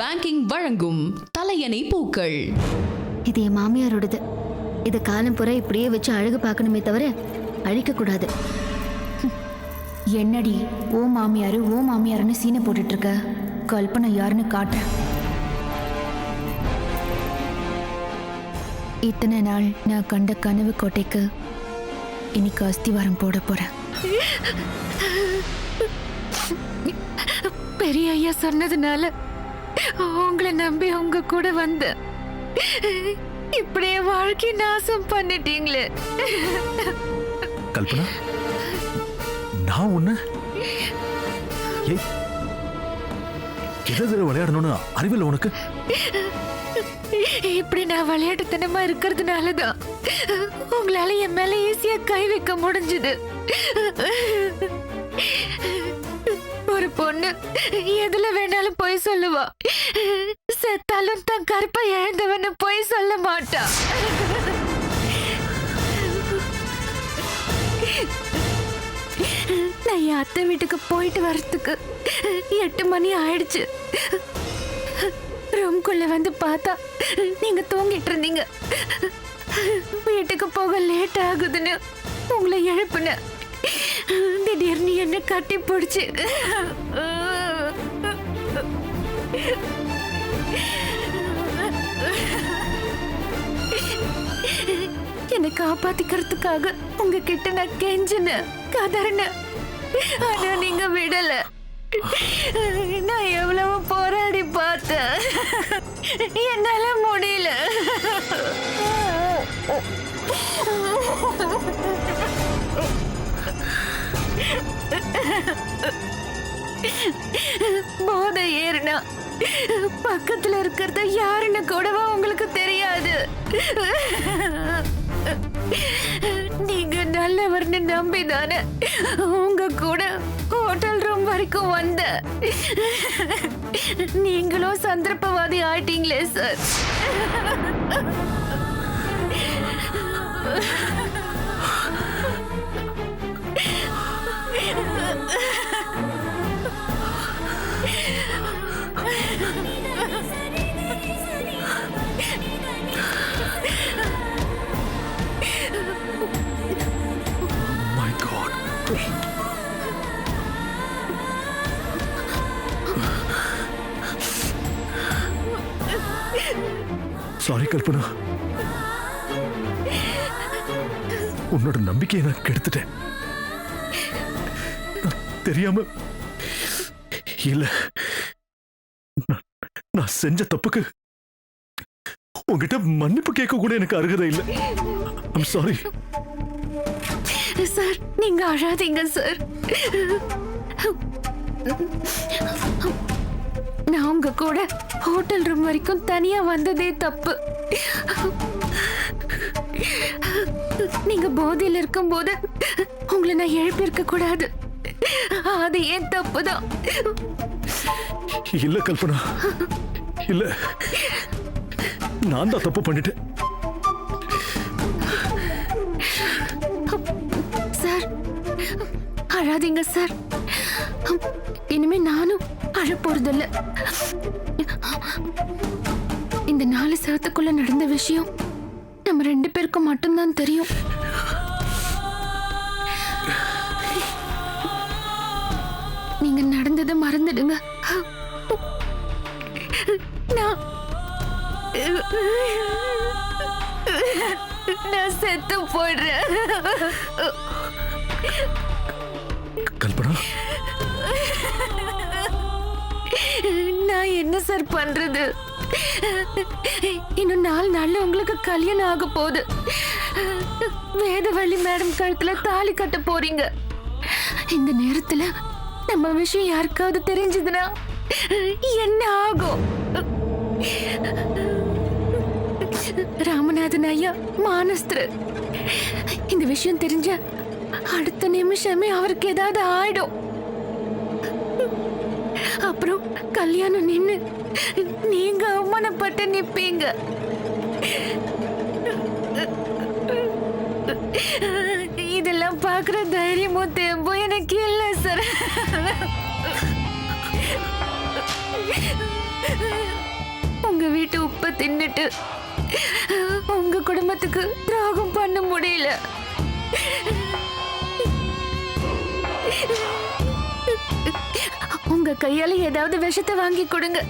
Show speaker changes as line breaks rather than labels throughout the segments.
Banking வழங்கும் தலையணை பூக்கள்.
இது என் மாமியாரோடது. இது காலம் புற இப்படியே வச்சு அழகு பார்க்கணுமே தவிர அழிக்க கூடாது.
என்னடி ஓ மாமியாருன்னு சீனை போட்டுட்டு இருக்க? கல்பனை யாருன்னு காட்டுறேன். இத்தனை நாள் நான் கண்ட கனவு கோட்டைக்கு இன்னைக்கு அஸ்திவாரம் போட போறேன். பெரிய ஐயா சொன்னதுனால உங்களை நம்பி உங்க கூட வந்த இப்படியே வாழ்க்கை நாசம் பண்ணிட்டீங்களே.
கல்பனா, நான் ஒண்ணு எதிர விளையாடணும்னு அறிவில்லை உனக்கு?
இப்படி நான் விளையாட்டுத்தனமா இருக்கிறதுனாலதான் உங்களால என் மேல ஈஸியா கை வைக்க முடிஞ்சது. ஒரு பொண்ணு எதுல வேணாலும் போய் சொல்லுவா, செத்தாலும் தன் கற்பை இழந்தவன்னு போய் சொல்ல மாட்டா. நான் என் அத்தை வீட்டுக்கு போயிட்டு வர்றதுக்கு 8 மணி ஆயிடுச்சு. ரூம்குள்ள வந்து பார்த்தா நீங்க தூங்கிட்டு இருந்தீங்க. வீட்டுக்கு போக லேட் ஆகுதுன்னு உங்களை எழுப்புன. திடீர்னு என்ன கட்டி பிடிச்சு என்னை காப்பாத்திக்கிறதுக்காக உங்ககிட்ட நான் கெஞ்சின கதறின. ஆனா நீங்க விடல. நான் எவ்வளவு போராடி பார்த்தேன், என்னால முடியல. போதை ஏறுனா பக்கத்துல இருக்கிறது யாருன்னு கூடவா உங்களுக்கு தெரியாது. நீங்க நல்லவர்னு நம்பிதானே உங்க கூட ஹோட்டல் ரூம் வரைக்கும் வந்த. நீங்களும் சந்தர்ப்பவாதி ஆயிட்டீங்களே sir.
My God. Sorry Kalpana, உன்னோட நம்பிக்கையை நான் கெடுத்துட்டேன். தெரியாம இல்ல, நான் செஞ்ச தப்புக்கு உங்ககிட்ட மன்னிப்பு கேட்க கூட எனக்கு அருகதை இல்லை. I'm sorry.
சார் நீங்க அழாதீங்க சார். நான் உங்க கூட ஹோட்டல் ரூம் வரைக்கும் தனியா வந்ததே தப்பு. நீங்க போதையில இருக்கும் போது உங்களை நான் எழுப்பியிருக்க கூடாது. அது ஏன் தப்புதான்.
இல்ல கல்பனா, இல்ல, நான் தான் தப்பு பண்ணிட்டேன்.
சார் அழாதீங்க சார். இனிமே நானும் அழ போறதில்ல. இந்த 4 செவத்துக்குள்ள நடந்த விஷயம் நம்ம 2 பேருக்கும் மட்டும்தான் தெரியும். நீங்க நடந்ததை மறந்துடுங்க. நான் நான் செத்து போயிடுறேன்.
கல்பனா,
நான் என்ன சார் பண்றது? இன்னும் 4 நாள்ல உங்களுக்கு கல்யாணம் ஆக போகுது. வேதவள்ளி மேடம் கழுத்துல தாலி கட்ட போறீங்க. இந்த நேரத்துல நம்ம விஷயம் யாருக்காவது தெரிஞ்சதுன்னா என்ன ஆகும்? ராமநாதன் ஐயா மானஸ்தர். இந்த விஷயம் தெரிஞ்ச அடுத்த நிமிஷமே அவருக்கு ஏதாவது ஆயிடும். அப்புறம் கல்யாணம் நின்னு நீங்க அவமானப்பட்டு நிப்பீங்க. இதெல்லாம் பாக்குற தைரியமும் தெம்பும் எனக்கு இல்ல சார். உங்க வீட்டு உப்பை தின்னுட்டு உங்க குடும்பத்துக்கு தியாகம் பண்ண முடியல. உங்க கையால ஏதாவது விஷத்தை வாங்கி கொடுங்க,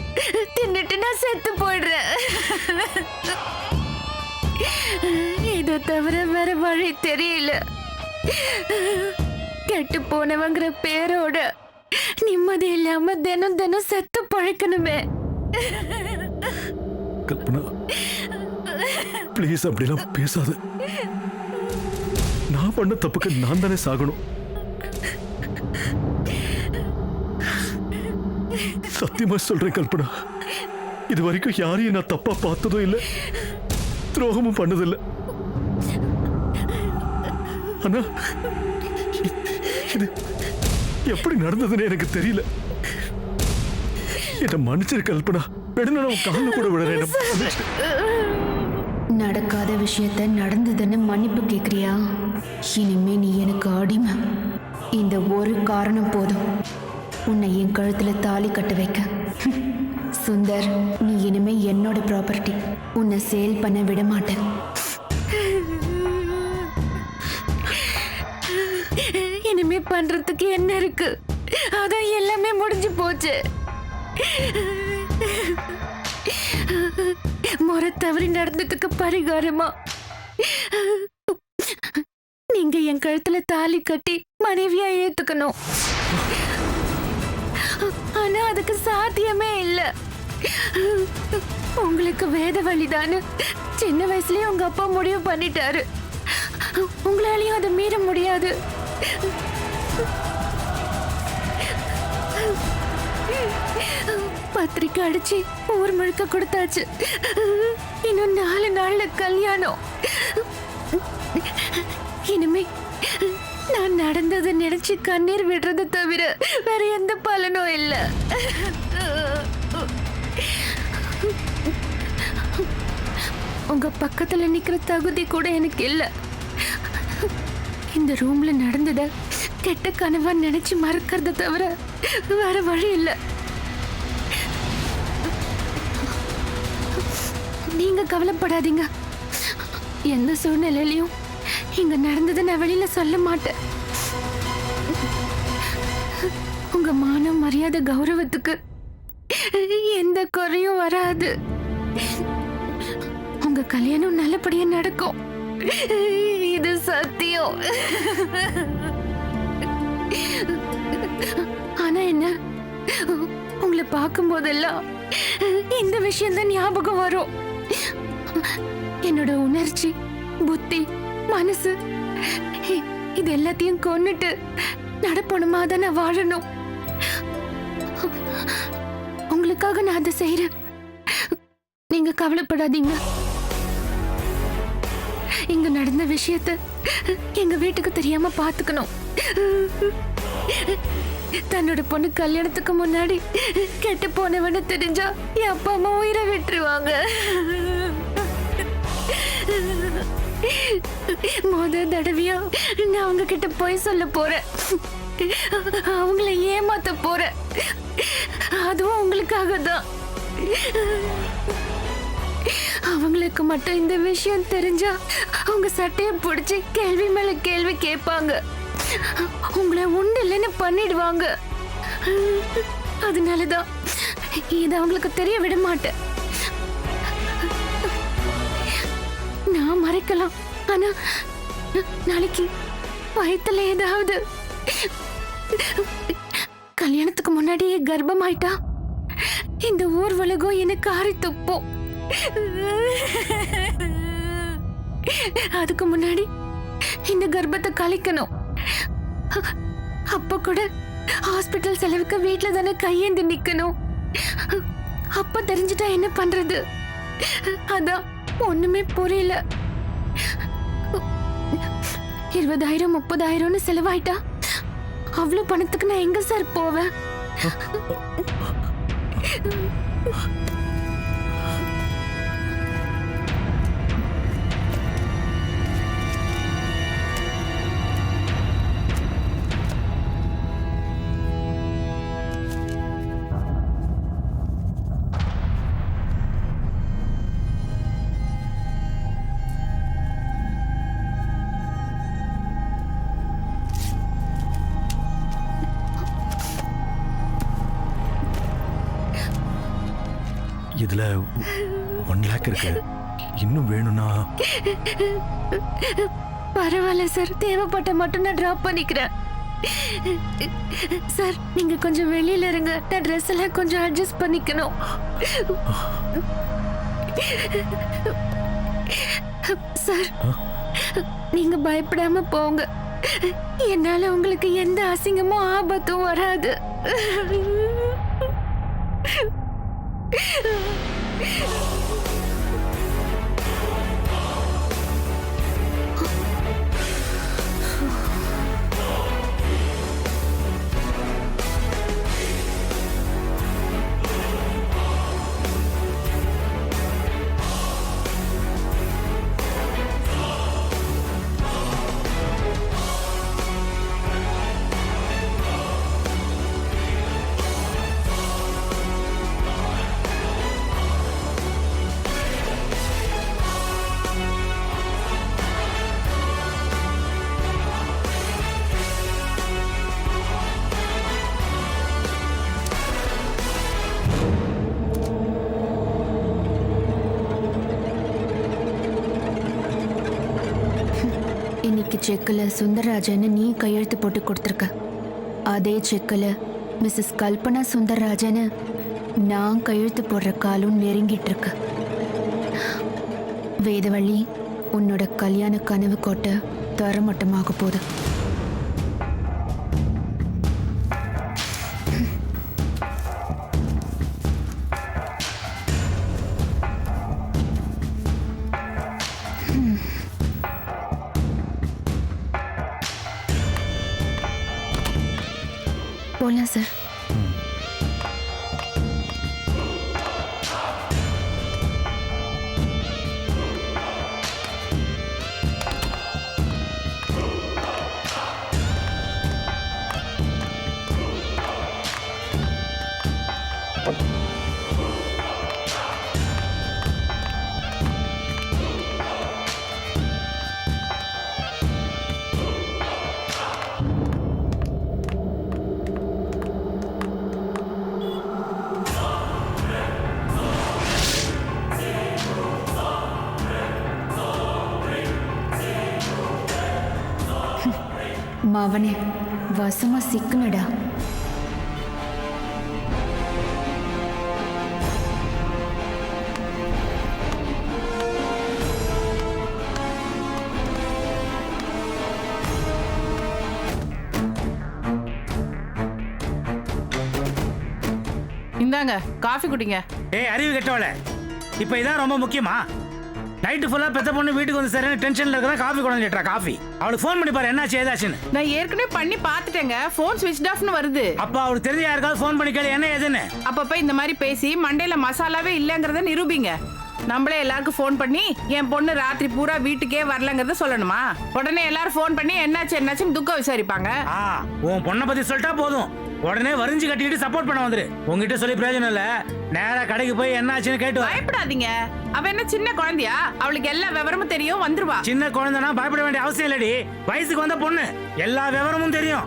தின்னுட்டு நான் செத்து போயிடுறேன். இதை தவிர வேற வழி தெரியல. கெட்டு போனவங்கிற பேரோட நிம்மதி இல்லாம தினம் தினம் செத்து பழைக்கணுமே.
கல்பனா, ப்ளீஸ் அப்படிலாம் பேசாத. நான் பண்ண தப்புக்கு நான் தானே சாகணும். சத்தியமா சொல்றேன் கல்பனா, இது வரைக்கும் யாரையும் நான் தப்பா பார்த்ததும் இல்லை, துரோகமும் பண்ணதில்லை. ஆனா இது எப்படி நடந்ததுன்னு எனக்கு தெரியல. என்ன மன்னிச்சிரு கல்பனா. வேணும்னா உன் காலில் கூட விடுறேன்.
நடக்காத விஷயத்த நடந்ததுன்னு மன்னிப்பு கேக்குறியா? இனிமே நீ எனக்கு அடிமை. இந்த ஒரு காரணம் போதும் உன்னை என் கழுத்துல தாலி கட்ட வைக்க. சுந்தர், நீ இனிமே என்னோட ப்ராப்பர்ட்டி. உன்னை சேல் பண்ண விட மாட்டேன்.
இனிமே பண்றதுக்கு என்ன இருக்கு? அதான் எல்லாமே முடிஞ்சு போச்சு. முறை தவறி நடந்ததுக்கு பரிகாரமா நீங்க என் கழுத்துல தாலி கட்டி மனைவியா ஏத்துக்கணும். ஆனா அதுக்கு சாத்தியமே இல்ல. உங்களுக்கு வேத வழிதான்னு சின்ன வயசுலயே உங்க அப்பா முடிவு பண்ணிட்டாரு. உங்களாலையும் அதை மீற முடியாது. பத்திரிக்கை அடிச்சு ஊர் முழுக்க கொடுத்தாச்சு. இன்னும் 4 நாள்ல கல்யாணம். இனிமே நான் நடந்ததை நினைச்சு கண்ணீர் விடுறதை தவிர வேற எந்த பலனும் இல்ல. உங்க பக்கத்துல நிக்கிற தகுதி கூட எனக்கு இல்ல. இந்த ரூம்ல நடந்தத கெட்ட கனவா நினைச்சு மறக்கிறத தவிர வேற வழி இல்ல. நீங்க கவலைப்படாதீங்க. எந்த சூழ்நிலையிலையும் இங்க நடந்ததை நான் வெளியில சொல்ல மாட்டேன். உங்க மானம் மரியாதை கௌரவத்துக்கு எந்த குறையும் வராது. உங்க கல்யாணம் நல்லபடியா நடக்கும். இது சத்தியம். ஆனா என்ன, உங்களை பார்க்கும் போதெல்லாம் இந்த விஷயம் தான் ஞாபகம் வரும். என்னோட உணர்ச்சி, புத்தி, மனசு இது எல்லாத்தையும் கொன்னுட்டு நடப்பணுமா தான் நான் வாழணும். உங்களுக்காக நான் அதை செய்யறேன். நீங்க கவலைப்படாதீங்க. இங்க நடந்த விஷயத்த எங்க வீட்டுக்கு தெரியாம பாத்துக்கணும். தன்னோட பொண்ணு கல்யாணத்துக்கு முன்னாடி கெட்டு போனவன்னு தெரிஞ்சா என் அப்பா அம்மா உயிரை விட்டுருவாங்க. முதல் தடவையா நான் அவங்க கிட்ட போய் சொல்ல போறேன். அவங்கள ஏமாத்த போறேன். அதுவும் உங்களுக்காக தான். அவங்களுக்கு மட்டும் இந்த விஷயம் தெரிஞ்சா அவங்க சட்டையை பிடிச்சி கேள்வி மேல கேள்வி கேட்பாங்க. உங்களை உண்டு இல்லைன்னு பண்ணிடுவாங்க. அதனாலதான் இதை அவங்களுக்கு தெரிய விட மாட்டேன். நான் மறைக்கலாம், ஆனா நாளைக்கு வயித்துல ஏதாவது கல்யாணத்துக்கு முன்னாடியே கர்ப்பமாயிட்டா இந்த ஊர் உலகம் எனக்கு ஆறி துப்போம். அதுக்கு முன்னாடி இந்த கர்ப்பத்தை கழிக்கணும். அப்ப கூட ஹாஸ்பிட்டல் செலவுக்கு வீட்டுல தானே கையேந்தி நிக்கணும். அப்ப தெரிஞ்சுட்டா என்ன பண்றது? அதான் ஒண்ணுமே புரியல. 20,000 30,000 செலவாயிட்டா அவ்வளவு பணத்துக்கு நான் எங்க சார் போவேன்?
இதுல 1 lakh இருக்கு. இன்னும் வேணும்னா
பரவாயில்ல சார், தேவைப்பட்ட மட்டும் நான் டிராப் பண்ணிக்கிறேன். சார் நீங்க கொஞ்சம் வெளியில இருங்க, நான் ட்ரெஸ் எல்லாம் கொஞ்சம் அட்ஜஸ்ட் பண்ணிக்கணும். சார் நீங்க பயப்படாம போங்க, என்னால உங்களுக்கு எந்த அசிங்கமும் ஆபத்தும் வராது. இன்னைக்கு செக்கில் சுந்தரராஜன் நீ கையெழுத்து போட்டு கொடுத்துருக்க. அதே செக்கில் மிஸ்ஸஸ் கல்பனா சுந்தரராஜன் நான் கையெழுத்து போடுற காலம் நெருங்கிட்டு இருக்கு. வேதவள்ளி, உன்னோட கல்யாண கனவு கோட்டை தரமட்டமாக போகுது. போலாம் சார். மவனே, வசமா சிக்குனடா.
இந்தாங்க காஃபி குடிங்க.
ஏய் அறிவு கெட்டவள, இப்போ இதான் ரொம்ப முக்கியமா? நைட்டு ஃபுல்லாக பெத்த பொண்ணு வீட்டுக்கு வந்து சரியான டென்ஷனில் இருக்கிற காஃபி கொண்டு கேட்டா. காஃபி அவளுக்கு ஃபோன் பண்ணி பாரு, என்னாச்சு ஏதாச்சுன்னு.
நான் ஏற்கனவே பண்ணி பார்த்துட்டேங்க, ஃபோன் ஸ்விட்ச் ஆஃப்னு வருது.
அப்போ அவளுக்கு தெரிஞ்ச யாருக்காவது ஃபோன் பண்ணி கேளு என்ன ஏதுன்னு.
அப்பப்போ இந்த மாதிரி பேசி மண்டையில மசாலாவே இல்லைங்கிறத நிரூபிங்க. நம்மளே எல்லாருக்கும் ஃபோன் பண்ணி என் பொண்ணு ராத்திரி பூரா வீட்டுக்கே வரலங்கிறத சொல்லணுமா? உடனே எல்லாரும் ஃபோன் பண்ணி என்னாச்சுன்னு துக்கம் விசாரிப்பாங்க.
உன் பொண்ணை பத்தி சொல்லிட்டா போதும், உடனே வரிஞ்சு கட்டிக்கிட்டு சப்போர்ட் பண்ண வந்துரு. உங்ககிட்ட சொல்லி பிரயோஜனம் இல்ல, நேரா கடைக்கு போய் என்னாச்சுன்னு கேட்டு.
பயப்படாதீங்க, அவ என்ன சின்ன குழந்தையா? அவளுக்கு எல்லா விவரமும் தெரியும், வந்துருவா.
சின்ன குழந்தைனா பயப்பட வேண்டிய அவசியம் இல்லடி, வயசுக்கு வந்த பொண்ணு, எல்லா விவரமும் தெரியும்.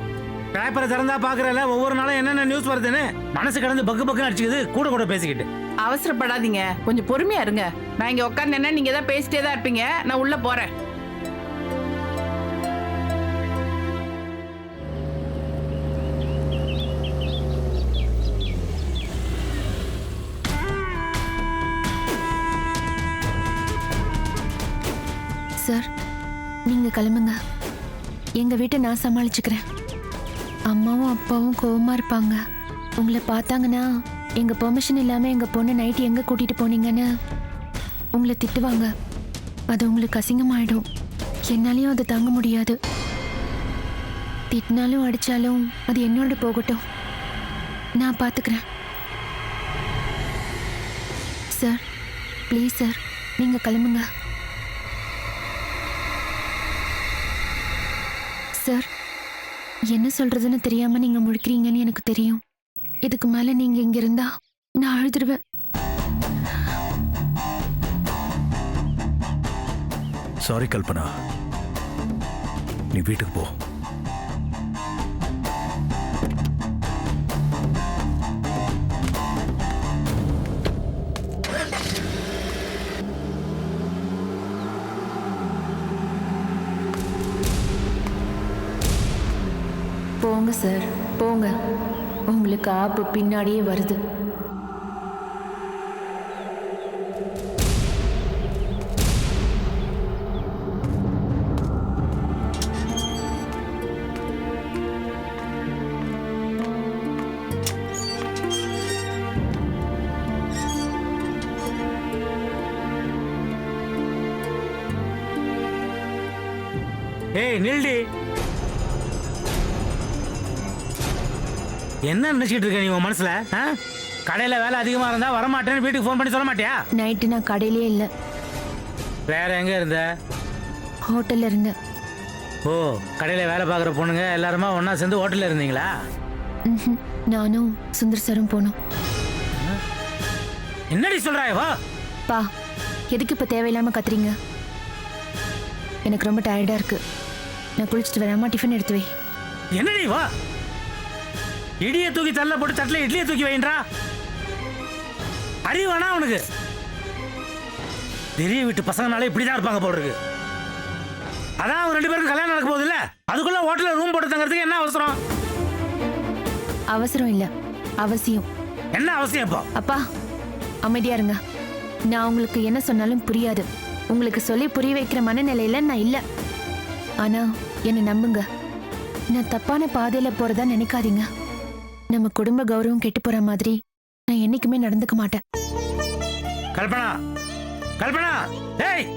பேப்பரை திறந்தா பாக்குறல ஒவ்வொரு நாளும் என்னென்ன நியூஸ் வருதுன்னு மனசு கடந்து பக்கு பக்குன்னு அடிச்சுக்குது கூட கூட பேசிக்கிட்டு.
அவசரப்படாதீங்க, கொஞ்சம் பொறுமையா இருங்க. நான் இங்க உட்கார்ந்தேன்னா நீங்க ஏதாவது பேசிட்டே தான் இருப்பீங்க. நான் உள்ள போறேன்.
நீங்க கிளம்புங்க. எங்க வீட்டை நான் சமாளிச்சுக்கிறேன். அம்மாவும் அப்பாவும் கோவமா இருப்பாங்க. உங்களை பார்த்தாங்கன்னா எங்க பெர்மிஷன் இல்லாம எங்க பொண்ணு நைட் எங்க கூட்டிட்டு போனீங்கன்னு உங்களை திட்டுவாங்க. அது உங்களுக்கு அசிங்கமாயிடும். என்னாலையும் அதை தாங்க முடியாது. திட்டினாலும் அடிச்சாலும் அது என்னோட போகட்டும், நான் பார்த்துக்கிறேன். சார் ப்ளீஸ் சார், நீங்க கிளம்புங்க. சார், என்ன சொல்றதுன்னு தெரியாம நீங்க முழிக்கிறீங்கன்னு எனக்கு தெரியும். இதுக்கு மேல நீங்க இங்க இருந்தா நான் அழுதுருவேன்.
சாரி கல்பனா, நீ வீட்டுக்கு போ.
போங்க சார், போங்க. உங்களுக்கு ஆப்பு பின்னாடியே வருது.
ஏய் நில்டி. என்ன நினைச்சிட்டு இருக்க நீ உன் மனசுல? கடையில வேலை அதிகமா இருந்தா வரமாட்டேன்னு வீட்டுக்கு ஃபோன் பண்ணி சொல்ல மாட்டியா?
நைட்டு நான் கடையிலே இல்லை,
வேற எங்க இருந்த?
ஹோட்டல்ல இருந்தேன்.
ஓ, கடையில வேலை பார்க்குற பொண்ணுங்க எல்லாருமா ஒண்ணா சேர்ந்து ஹோட்டல்ல இருந்தீங்களா?
ம்ஹும். நானும் சுந்தர் சாரும் போனோம்.
என்னடி சொல்றாய்? வா.
பா, எதுக்கு இப்ப தேவையில்லாம கத்துறீங்க? எனக்கு ரொம்ப டயர்டா இருக்கு. நான் குளிச்சுட்டு வராம டிஃபன் எடுத்து வை.
என்னடி? வா. இடியை தூக்கி தள்ள போட்டு தட்டில் இட்லியை தூக்கி வைன்றா. அறிவானா அவனுக்கு? பெரிய வீட்டு பசங்கனாலே இப்படிதான் இருப்பாங்க போல இருக்கு. அதான் அவங்க 2 பேருக்கும் கல்யாணம் நடக்க போகுது இல்ல, அதுக்குள்ள ஹோட்டல்ல ரூம் போட்டு தங்கறதுக்கு என்ன அவசரம்?
அவசரம் இல்ல, அவசியம்.
என்ன அவசியம் இப்போ?
அப்பா அமைதியா இருங்க. நான் உங்களுக்கு என்ன சொன்னாலும் புரியாது. உங்களுக்கு சொல்லி புரிய வைக்கிற மனநிலையில நான் இல்ல. ஆனா என்ன நம்புங்க, நான் தப்பான பாதையில போறதா நினைக்காதீங்க. நம்ம குடும்ப கௌரவம் கெட்டு போற மாதிரி நான் என்னைக்குமே நடந்துக்க மாட்டேன்.
கல்பனா, கல்பனா, ஏய்,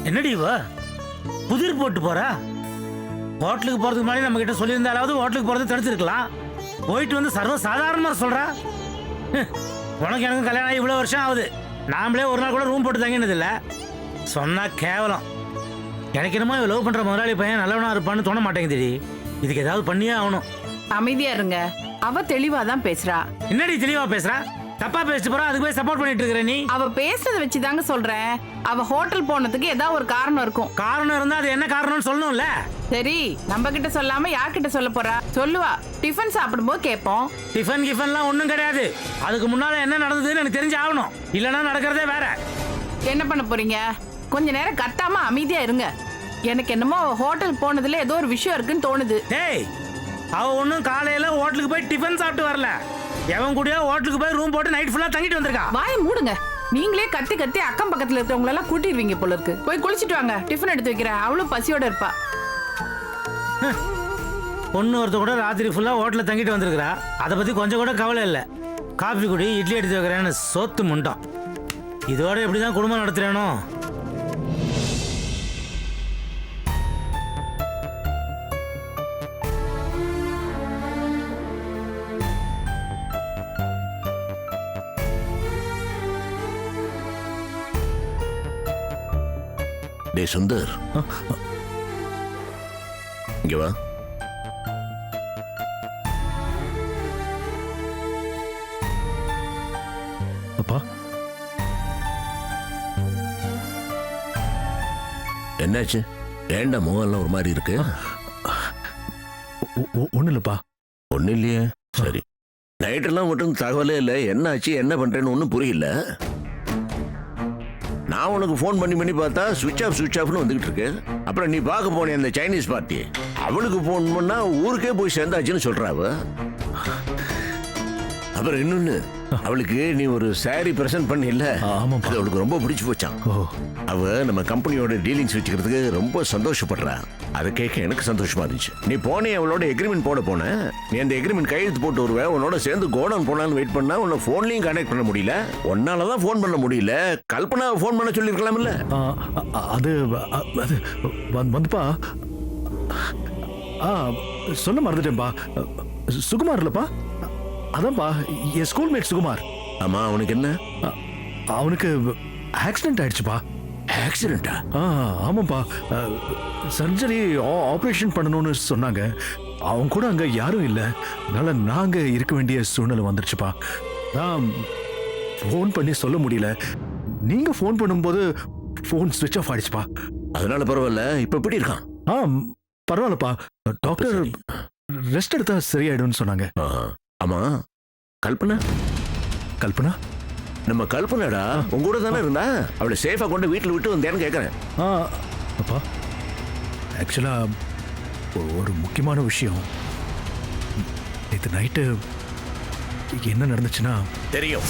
என்னடி வா புதிர் போட்டு போறா? ஹோட்டலுக்கு போறதுக்கு முன்னாடி நம்ம கிட்ட சொல்லியிருந்தாலாவது ஹோட்டலுக்கு போறது தடுத்துருக்கலாம். போயிட்டு வந்து சர்வ சாதாரணமா சொல்றா. உனக்கு எனக்கு கல்யாணம் ஆகி இவ்வளவு வருஷம் ஆகுது. நாமளே ஒரு நாள் கூட ரூம் போட்டு தங்கினது இல்ல. சொன்னா கேவலம். எனக்கு என்னமோ லவ் பண்ற முதலாளி பையன் நல்லவனா இருப்பான்னு தோண மாட்டேங்குது. இதுக்கு ஏதாவது பண்ணியே ஆகணும்.
அமைதியா இருங்க. அவ தெளிவா தான் பேசுறா.
என்னடி தெளிவா பேசுறா? தப்பா பேசிட்டு போறா, அதுக்கு போய் சப்போர்ட் பண்ணிட்டு இருக்கிற நீ.
அவ பேசுறத வச்சுதாங்க சொல்றேன். அவ ஹோட்டல் போனதுக்கு ஏதாவது ஒரு காரணம் இருக்கும்.
காரணம் இருந்தா அது என்ன காரணம்னு சொல்லணும்ல.
சரி, நம்ம கிட்ட சொல்லாம யார்கிட்ட சொல்ல போறா? சொல்லுவா. டிஃபன் சாப்பிடும்போது கேட்போம்.
டிஃபன் கிஃபன்லாம் ஒண்ணும் கிடையாது. அதுக்கு முன்னால என்ன நடந்ததுன்னு எனக்கு தெரிஞ்சு ஆகணும். இல்லைன்னா நடக்கிறதே வேற.
என்ன பண்ண போறீங்க? கொஞ்ச நேரம் கத்தாம அமைதியா இருங்க. எனக்கு என்னமோ ஹோட்டல் போனதுல ஏதோ ஒரு விஷயம் இருக்குன்னு தோணுது.
டேய், அவ ஒன்னும் காலையில ஹோட்டலுக்கு போய் டிஃபன் சாப்பிட்டு வரல. எவன் கூடயோ ஹோட்டலுக்கு போய் ரூம் போட்டு நைட் ஃபுல்லா தங்கிட்டு வந்திருக்கா.
வாயை மூடுங்க. நீங்களே கத்தி கத்தி அக்கம் பக்கத்துல இருக்கிறவங்க எல்லாம் கூட்டிடுவீங்க போல இருக்கு. போய் குளிச்சிட்டு வாங்க, டிஃபன் எடுத்து வைக்கிறேன். அவளும் பசியோட இருப்பா.
பொண்ணு ஒருத்த கூட ராத்திரி ஃபுல்லா ஹோட்டல்ல தங்கிட்டு வந்திருக்கிறா. அதை பத்தி கொஞ்சம் கூட கவலை இல்லை. காஃபி குடி, இட்லி எடுத்து வைக்கிறேன்னு சோத்து முண்டோம். இதோட எப்படிதான் குடும்பம் நடத்துறேனோ.
டே சுந்தர், இங்க வா.
அப்பா,
என்னாச்சு? ஏண்டா முகம்லாம் ஒரு மாதிரி இருக்கு?
ஒண்ணு இல்லப்பா.
ஒன்னும் இல்லையே. சரி, நைட்டெல்லாம் மட்டும் தகவலே இல்லை. என்னாச்சு, என்ன பண்றேன்னு ஒன்றும் புரியல. நான் உனக்கு ஃபோன் பண்ணி பார்த்தா சுவிட்ச் ஆஃப்னு வந்துகிட்டு இருக்கு. அப்புறம் நீ பார்க்க போனே அந்த சைனீஸ் பார்ட்டி, அவளுக்கு ஃபோன் பண்ணா ஊருக்கே போய் சேர்ந்தாச்சுன்னு சொல்றாவ. அப்புறம் இன்னொன்னு, அவளுக்கு நீ ஒரு சாரி பிரசன்ட் பண்ணில்ல,
ஆமாப்பா.
அது அவளுக்கு ரொம்ப பிடிச்சு போச்சான்.
ஓ
அவ நம்ம கம்பெனியோட டீலிங்ஸ் வச்சுக்கிறதுக்கு ரொம்ப சந்தோஷப்படுறா. அதை கேட்க எனக்கு சந்தோஷமா இருந்துச்சு. நீ போனே அவளோட எக்ரிமெண்ட் போட போன, நீ அந்த எக்ரிமெண்ட் கையெழுத்து போட்டு வருவ, உன்னோட சேர்ந்து கோடவுன் போனான்னு வெயிட் பண்ணா உன்னை போன்லயும் கனெக்ட் பண்ண முடியல. உன்னாலதான் போன் பண்ண முடியல. கல்பனா போன் பண்ண சொல்லிருக்கலாம்ல.
அது அது வந்துப்பா. சொல்ல மறந்துட்டேன்பா. சுகுமார் இல்லப்பா, அதான்ப்பா என் ஸ்கூல்மேட் சுகுமார்.
ஆமா, அவனுக்கு என்ன?
அவனுக்கு ஆக்சிடென்ட் ஆயிடுச்சுப்பா.
ஆக்சிடென்டா?
ஆமாப்பா. சர்ஜரி ஆப்ரேஷன் பண்ணணும்னு சொன்னாங்க. அவங்க கூட அங்க யாரும் இல்லை, அதனால நாங்க இருக்க வேண்டிய சூழ்நிலை வந்துருச்சுப்பா. நான் ஃபோன் பண்ணி சொல்ல முடியல. நீங்க ஃபோன் பண்ணும்போது ஃபோன் ஸ்விட்ச் ஆஃப் ஆயிடுச்சுப்பா.
அதனால பரவாயில்ல. இப்ப எப்படி இருக்கான்?
பரவாயில்லப்பா. டாக்டர் ரெஸ்ட் எடுத்தா சரியாயிடும்னு சொன்னாங்க.
ஆமா, கல்பனா
கல்பனா
நம்ம கல்பனாடா உங்க கூட தானே இருந்தா. அவளை சேஃபா கொண்டு வீட்டுல விட்டு வந்தேன்னு கேட்கறேன்.
அப்பா, ஆக்சுவலா ஒரு முக்கியமான விஷயம். நேற்று நைட்டு என்ன நடந்துச்சுன்னா
தெரியும்.